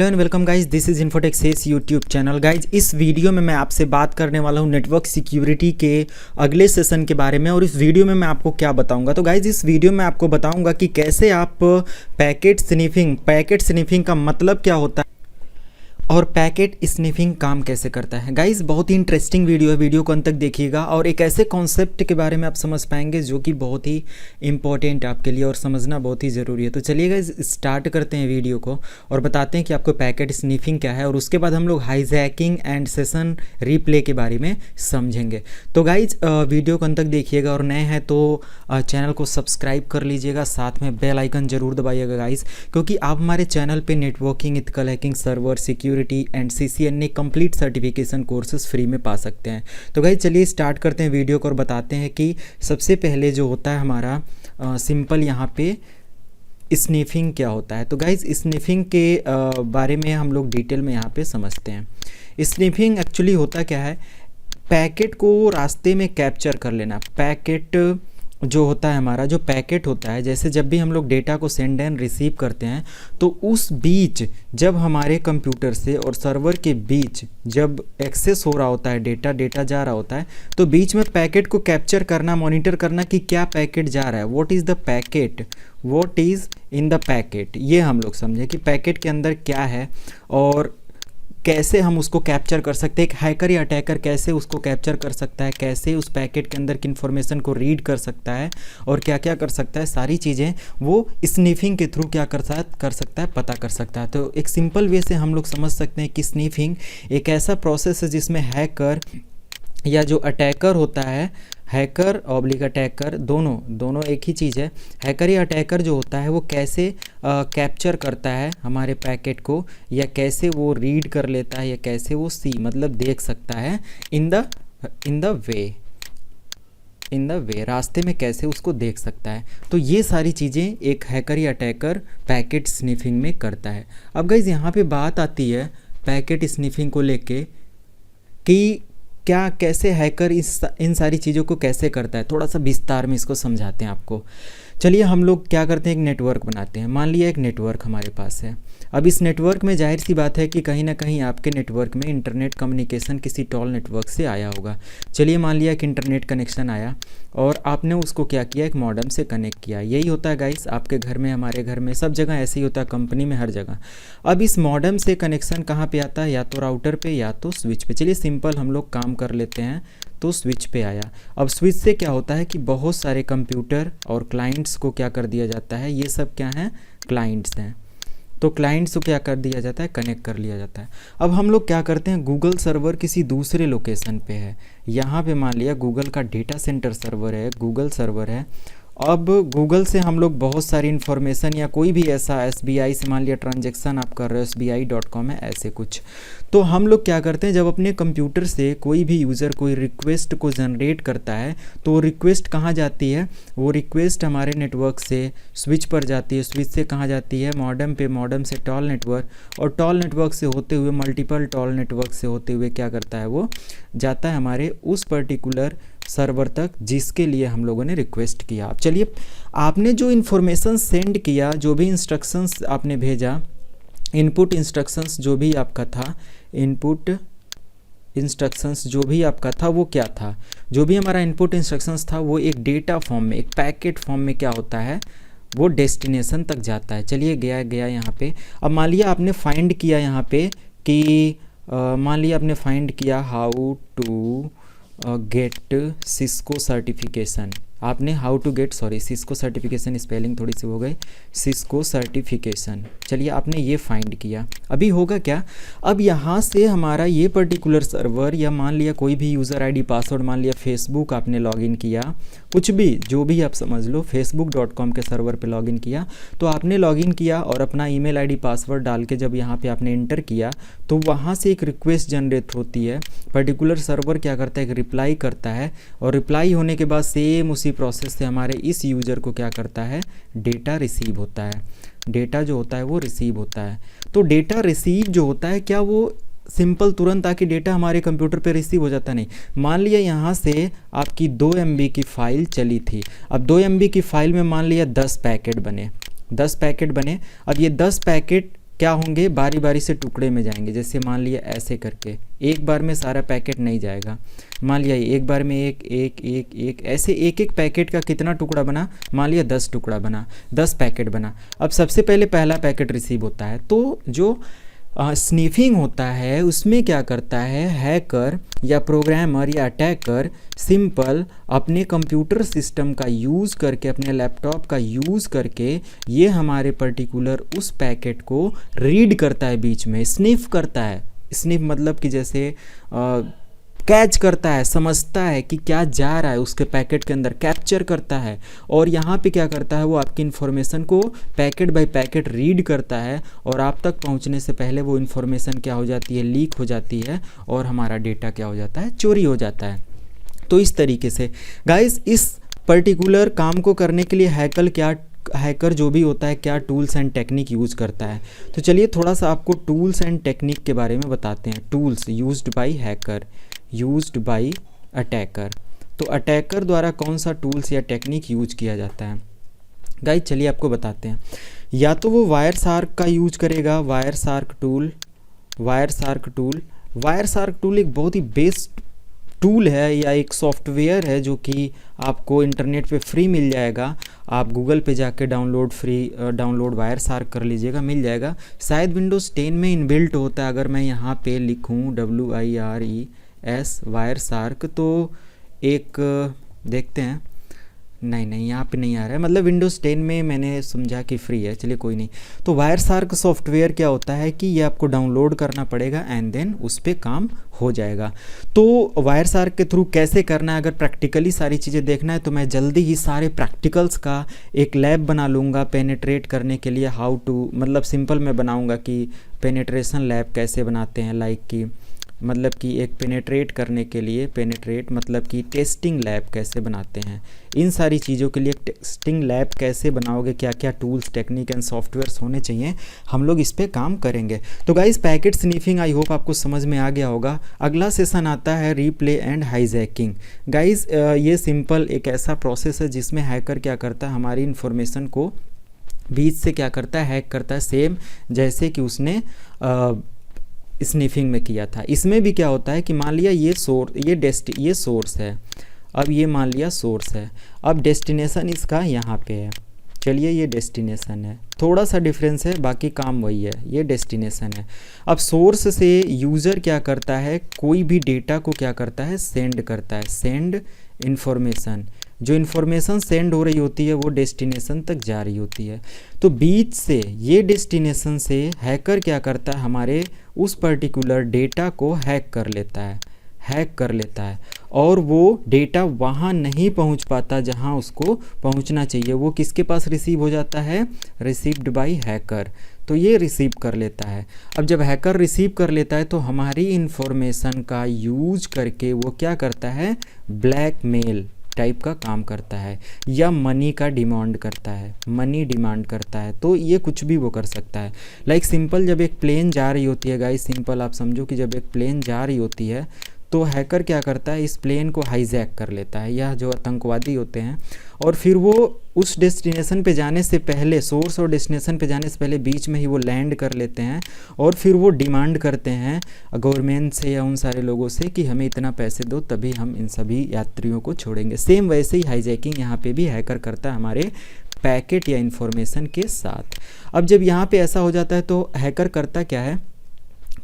Hello and welcome guys, this is Infotech सेस YouTube channel. Guys, इस video में मैं आपसे बात करने वाला हूँ नेटवर्क सिक्योरिटी के अगले सेशन के बारे में। और इस वीडियो में मैं आपको क्या बताऊंगा, तो गाइज इस वीडियो में आपको बताऊंगा कि कैसे आप पैकेट स्निफिंग का मतलब क्या होता है और पैकेट स्निफिंग काम कैसे करता है। गाइज बहुत ही इंटरेस्टिंग वीडियो है, वीडियो को अंत तक देखिएगा और एक ऐसे कॉन्सेप्ट के बारे में आप समझ पाएंगे जो कि बहुत ही इंपॉर्टेंट आपके लिए और समझना बहुत ही ज़रूरी है। तो चलिए गाइज स्टार्ट करते हैं वीडियो को और बताते हैं कि आपको पैकेट स्निफिंग क्या है, और उसके बाद हम लोग हाईजैकिंग एंड सेशन रिप्ले के बारे में समझेंगे। तो गाइज वीडियो को अंत तक देखिएगा और नए हैं तो चैनल को सब्सक्राइब कर लीजिएगा, साथ में बेल आइकन जरूर दबाइएगा गाइज, क्योंकि आप हमारे चैनल पे networking, ethical hacking, server security and CCNA complete certification courses free में पा सकते हैं। तो गाइज चलिए स्टार्ट करते हैं वीडियो को और बताते हैं कि सबसे पहले जो होता है हमारा सिंपल यहाँ पे स्निफिंग क्या होता है। तो गाइज स्निफिंग के बारे में हम लोग डिटेल में यहाँ पे समझते हैं। स्निफिंग एक्चुअली होता क्या है, पैकेट को रास्ते में कैप्चर कर लेना। पैकेट जो होता है हमारा, जो पैकेट होता है, जैसे जब भी हम लोग डेटा को सेंड एंड रिसीव करते हैं तो उस बीच जब हमारे कंप्यूटर से और सर्वर के बीच जब एक्सेस हो रहा होता है, डेटा जा रहा होता है, तो बीच में पैकेट को कैप्चर करना, मॉनिटर करना कि क्या पैकेट जा रहा है, what is in the packet. ये हम लोग समझें कि पैकेट के अंदर क्या है और कैसे हम उसको कैप्चर कर सकते हैं। एक हैकर या अटैकर कैसे उसको कैप्चर कर सकता है, कैसे उस पैकेट के अंदर की इन्फॉर्मेशन को रीड कर सकता है और क्या क्या कर सकता है, सारी चीज़ें वो स्निफिंग के थ्रू क्या कर सकता है, पता कर सकता है। तो एक सिंपल वे से हम लोग समझ सकते हैं कि स्निफिंग एक ऐसा प्रोसेस है जिसमें हैकर या जो अटैकर होता है, हैकर ऑब्लिक अटैकर, दोनों एक ही चीज़ है। हैकर या अटैकर जो होता है वो कैसे कैप्चर करता है हमारे पैकेट को, या कैसे वो रीड कर लेता है, या कैसे वो मतलब देख सकता है इन द वे, रास्ते में कैसे उसको देख सकता है। तो ये सारी चीज़ें एक हैकर या अटैकर पैकेट स्निफिंग में करता है। अब गाइज यहाँ पे बात आती है पैकेट स्निफिंग को लेके कि क्या, कैसे हैकर इन सारी चीज़ों को कैसे करता है। थोड़ा सा विस्तार में इसको समझाते हैं आपको। चलिए हम लोग क्या करते हैं, एक नेटवर्क बनाते हैं। मान लिया एक नेटवर्क हमारे पास है। अब इस नेटवर्क में जाहिर सी बात है कि कहीं ना कहीं आपके नेटवर्क में इंटरनेट कम्युनिकेशन किसी टॉल नेटवर्क से आया होगा। चलिए मान लिया कि इंटरनेट कनेक्शन आया और आपने उसको क्या किया, एक मॉडेम से कनेक्ट किया। यही होता है गाइस आपके घर में, हमारे घर में, सब जगह ऐसे ही होता है, कंपनी में, हर जगह। अब इस मॉडेम से कनेक्शन कहाँ पे आता है, या तो राउटर पे या तो स्विच पे। चलिए सिंपल हम लोग काम कर लेते हैं, तो स्विच पे आया। अब स्विच से क्या होता है कि बहुत सारे कंप्यूटर और क्लाइंट्स को क्या कर दिया जाता है, ये सब क्या हैं, क्लाइंट्स हैं। तो क्लाइंट्स को क्या कर दिया जाता है, कनेक्ट कर लिया जाता है। अब हम लोग क्या करते हैं, गूगल सर्वर किसी दूसरे लोकेशन पे है। यहाँ पे मान लिया गूगल का डेटा सेंटर सर्वर है, गूगल सर्वर है। अब गूगल से हम लोग बहुत सारी इन्फॉर्मेशन या कोई भी ऐसा SBI से मान लिया ट्रांजैक्शन आप कर रहे हो, SBI.com है, ऐसे कुछ। तो हम लोग क्या करते हैं, जब अपने कंप्यूटर से कोई भी यूज़र कोई रिक्वेस्ट को जनरेट करता है तो रिक्वेस्ट कहाँ जाती है, वो रिक्वेस्ट हमारे नेटवर्क से स्विच पर जाती है, स्विच से कहाँ जाती है, मॉडेम पे, मॉडेम से टॉल नेटवर्क, और टॉल नेटवर्क से होते हुए मल्टीपल टॉल नेटवर्क से होते हुए क्या करता है, वो जाता है हमारे उस पर्टिकुलर सर्वर तक जिसके लिए हम लोगों ने रिक्वेस्ट किया। अब चलिए आपने जो इन्फॉर्मेशन सेंड किया, जो भी इंस्ट्रक्शंस आपने भेजा, इनपुट इंस्ट्रक्शंस जो भी आपका था, इनपुट इंस्ट्रक्शंस जो भी आपका था वो क्या था, जो भी हमारा इनपुट इंस्ट्रक्शंस था वो एक डेटा फॉर्म में, एक पैकेट फॉर्म में क्या होता है, वो डेस्टिनेशन तक जाता है। चलिए गया यहाँ पे। अब मान लिया आपने फाइंड किया यहाँ पे कि मान लिया आपने फाइंड किया how to get Cisco certification. आपने how to get, Cisco certification, spelling थोड़ी सी हो गई, सिस्को सर्टिफिकेशन। चलिए आपने ये फाइंड किया। अभी होगा क्या, अब यहाँ से हमारा ये पर्टिकुलर सर्वर, या मान लिया कोई भी यूज़र ID पासवर्ड, मान लिया फेसबुक आपने लॉगिन किया, कुछ भी जो भी आप समझ लो, facebook.com के सर्वर पे लॉगिन किया। तो आपने लॉगिन किया और अपना ईमेल ID पासवर्ड डाल के जब यहाँ पे आपने इंटर किया तो वहाँ से एक रिक्वेस्ट जनरेट होती है। पर्टिकुलर सर्वर क्या करता है, एक रिप्लाई करता है, और रिप्लाई होने के बाद सेम उसी प्रोसेस से हमारे इस यूज़र को क्या करता है, डेटा रिसीव होता है। डेटा जो होता है वो रिसीव होता है। तो डेटा रिसीव जो होता है, क्या वो सिंपल तुरंत आके डेटा हमारे कंप्यूटर पे रिसीव हो जाता, नहीं। मान लिया यहाँ से आपकी 2 MB की फ़ाइल चली थी। अब 2 MB की फ़ाइल में मान लिया 10 पैकेट बने। अब ये 10 पैकेट क्या होंगे, बारी बारी से टुकड़े में जाएंगे। जैसे मान लिया ऐसे करके एक बार में सारा पैकेट नहीं जाएगा, मान लिया एक बार में एक एक एक एक ऐसे एक एक पैकेट का कितना टुकड़ा बना, मान लिया 10 टुकड़ा बना, 10 पैकेट बना। अब सबसे पहले पहला पैकेट रिसीव होता है, तो जो स्नीफिंग होता है उसमें क्या करता है हैकर या प्रोग्रामर या अटैकर सिंपल अपने कंप्यूटर सिस्टम का यूज़ करके, अपने लैपटॉप का यूज़ करके ये हमारे पर्टिकुलर उस पैकेट को रीड करता है, बीच में स्निफ करता है। स्निफ मतलब कि जैसे कैच करता है, समझता है कि क्या जा रहा है उसके पैकेट के अंदर, कैप्चर करता है। और यहाँ पे क्या करता है, वो आपकी इन्फॉर्मेशन को पैकेट बाय पैकेट रीड करता है और आप तक पहुँचने से पहले वो इन्फॉर्मेशन क्या हो जाती है, लीक हो जाती है और हमारा डेटा क्या हो जाता है, चोरी हो जाता है। तो इस तरीके से गाइस इस पर्टिकुलर काम को करने के लिए हैकर जो भी होता है क्या टूल्स एंड टेक्निक यूज़ करता है। तो चलिए थोड़ा सा आपको टूल्स एंड टेक्निक के बारे में बताते हैं। Tools used by hacker, used by attacker. तो अटैकर द्वारा कौन सा टूल्स या टेक्निक यूज किया जाता है गाइस, चलिए आपको बताते हैं। या तो वो वायर शार्क का यूज करेगा, wire shark tool. Wire shark tool एक बहुत ही बेस्ट टूल है या एक सॉफ्टवेयर है जो कि आपको इंटरनेट पे फ्री मिल जाएगा। आप गूगल पे जाके डाउनलोड वायर शार्क कर लीजिएगा, मिल जाएगा। शायद विंडोज़ 10 में इनबिल्ट होता है। अगर मैं यहाँ पे लिखूँ WIRES वायर शार्क तो एक देखते हैं, नहीं यहाँ पे नहीं आ रहा है, मतलब विंडोज़ 10 में मैंने समझा कि फ्री है, चलिए कोई नहीं। तो वायर शार्क सॉफ्टवेयर क्या होता है कि ये आपको डाउनलोड करना पड़ेगा एंड देन उस पर काम हो जाएगा। तो वायर शार्क के थ्रू कैसे करना है, अगर प्रैक्टिकली सारी चीज़ें देखना है तो मैं जल्दी ही सारे प्रैक्टिकल्स का एक लैब बना लूँगा पेनिट्रेट करने के लिए। हाउ टू मतलब सिंपल मैं बनाऊँगा कि पेनिट्रेशन लैब कैसे बनाते हैं, लाइक कि मतलब कि एक पेनिट्रेट करने के लिए, पेनिट्रेट मतलब कि टेस्टिंग लैब कैसे बनाते हैं, इन सारी चीज़ों के लिए टेस्टिंग लैब कैसे बनाओगे, क्या क्या टूल्स टेक्निक एंड सॉफ्टवेयर्स होने चाहिए, हम लोग इस पे काम करेंगे। तो guys packet sniffing I hope आपको समझ में आ गया होगा। अगला सेशन आता है रीप्ले एंड हाईजैकिंग। गाइस ये सिंपल एक ऐसा प्रोसेस है जिसमें हैकर क्या करता है, हमारी इन्फॉर्मेशन को बीच से क्या करता है, हैक करता है, सेम जैसे कि उसने स्निफिंग में किया था। इसमें भी क्या होता है कि मान लिया ये सोर्स है, अब ये मान लिया सोर्स है, अब डेस्टिनेशन इसका यहाँ पे है, चलिए ये डेस्टिनेशन है, थोड़ा सा डिफरेंस है बाकी काम वही है, ये डेस्टिनेशन है। अब सोर्स से यूज़र क्या करता है, कोई भी डेटा को क्या करता है, सेंड करता है, सेंड इन्फॉर्मेशन। जो इन्फॉर्मेशन सेंड हो रही होती है वो डेस्टिनेशन तक जा रही होती है। तो बीच से ये डेस्टिनेशन से हैकर क्या करता है, हमारे उस पर्टिकुलर डेटा को हैक कर लेता है और वो डेटा वहाँ नहीं पहुँच पाता जहाँ उसको पहुँचना चाहिए। वो किसके पास रिसीव हो जाता है, रिसीव्ड बाय हैकर। तो ये रिसीव कर लेता है। अब जब हैकर रिसीव कर लेता है तो हमारी इन्फॉर्मेशन का यूज करके वो क्या करता है, ब्लैकमेल टाइप का काम करता है या मनी डिमांड करता है। तो ये कुछ भी वो कर सकता है। लाइक सिंपल जब एक प्लेन जा रही होती है गाइस, सिंपल आप समझो कि जब एक प्लेन जा रही होती है तो हैकर क्या करता है, इस प्लेन को हाईजैक कर लेता है, या जो आतंकवादी होते हैं, और फिर वो उस डेस्टिनेशन पे जाने से पहले, सोर्स और डेस्टिनेशन पे जाने से पहले बीच में ही वो लैंड कर लेते हैं और फिर वो डिमांड करते हैं गवर्नमेंट से या उन सारे लोगों से कि हमें इतना पैसे दो तभी हम इन सभी यात्रियों को छोड़ेंगे। सेम वैसे ही हाईजैकिंग यहाँ पे भी हैकर करता है हमारे पैकेट या इन्फॉर्मेशन के साथ। अब जब यहाँ पे ऐसा हो जाता है तो हैकर करता क्या है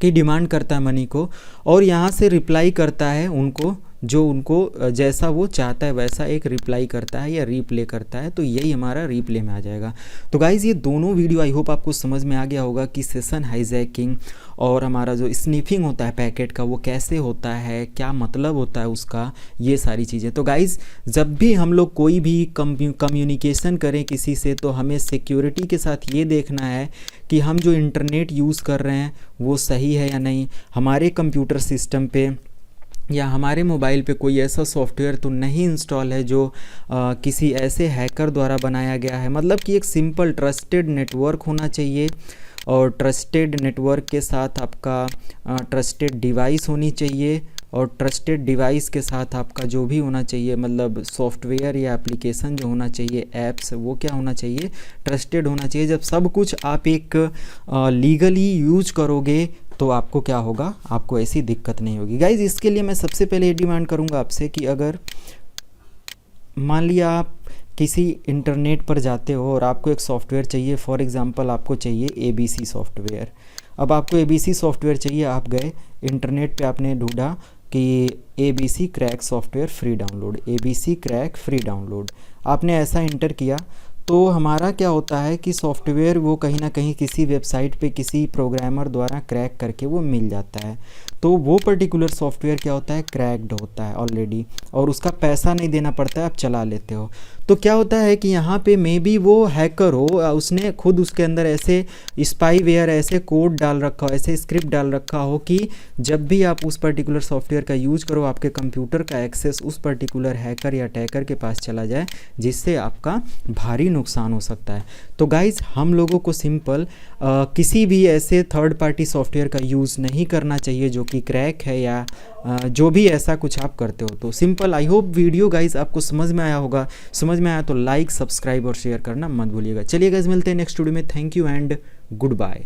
कि डिमांड करता है मनी को और यहाँ से रिप्लाई करता है उनको, जो उनको जैसा वो चाहता है वैसा एक रिप्लाई करता है या रीप्ले करता है। तो यही हमारा रीप्ले में आ जाएगा। तो गाइज़ ये दोनों वीडियो आई होप आपको समझ में आ गया होगा कि सेशन हाईजैकिंग और हमारा जो स्निफिंग होता है पैकेट का वो कैसे होता है, क्या मतलब होता है उसका, ये सारी चीज़ें। तो गाइज़ जब भी हम लोग कोई भी कम्युनिकेशन करें किसी से तो हमें सिक्योरिटी के साथ ये देखना है कि हम जो इंटरनेट यूज़ कर रहे हैं वो सही है या नहीं, हमारे कंप्यूटर सिस्टम पे या हमारे मोबाइल पे कोई ऐसा सॉफ्टवेयर तो नहीं इंस्टॉल है जो किसी ऐसे हैकर द्वारा बनाया गया है। मतलब कि एक सिंपल ट्रस्टेड नेटवर्क होना चाहिए और ट्रस्टेड नेटवर्क के साथ आपका ट्रस्टेड डिवाइस होनी चाहिए और ट्रस्टेड डिवाइस के साथ आपका जो भी होना चाहिए, मतलब सॉफ्टवेयर या एप्लीकेशन जो होना चाहिए, ऐप्स, वो क्या होना चाहिए, ट्रस्टेड होना चाहिए। जब सब कुछ आप एक लीगली यूज करोगे तो आपको क्या होगा, आपको ऐसी दिक्कत नहीं होगी। गाइज इसके लिए मैं सबसे पहले ये डिमांड करूँगा आपसे कि अगर मान लिया आप किसी इंटरनेट पर जाते हो और आपको एक सॉफ्टवेयर चाहिए, फॉर एग्जांपल आपको चाहिए ABC सॉफ्टवेयर। अब आपको ABC सॉफ्टवेयर चाहिए, आप गए इंटरनेट पे, आपने ढूंढा कि ABC crack software free download, ABC crack free download, आपने ऐसा इंटर किया तो हमारा क्या होता है कि सॉफ्टवेयर वो कहीं ना कहीं किसी वेबसाइट पे किसी प्रोग्रामर द्वारा क्रैक करके वो मिल जाता है। तो वो पर्टिकुलर सॉफ्टवेयर क्या होता है, क्रैक्ड होता है ऑलरेडी, और उसका पैसा नहीं देना पड़ता है, आप चला लेते हो। तो क्या होता है कि यहाँ पे मे बी वो हैकर हो, उसने खुद उसके अंदर ऐसे स्पाईवेयर, ऐसे कोड डाल रखा हो, ऐसे स्क्रिप्ट डाल रखा हो कि जब भी आप उस पर्टिकुलर सॉफ्टवेयर का यूज करो, आपके कंप्यूटर का एक्सेस उस पर्टिकुलर हैकर या अटैकर के पास चला जाए, जिससे आपका भारी नुकसान हो सकता है। तो गाइज हम लोगों को सिंपल किसी भी ऐसे थर्ड पार्टी सॉफ्टवेयर का यूज़ नहीं करना चाहिए जो कि क्रैक है या जो भी ऐसा कुछ आप करते हो। तो simple, I hope video guys आपको समझ में आया होगा। समझ में आया तो लाइक, सब्सक्राइब और शेयर करना मत भूलिएगा। चलिए गाइज मिलते हैं नेक्स्ट वीडियो में। Thank you and good bye.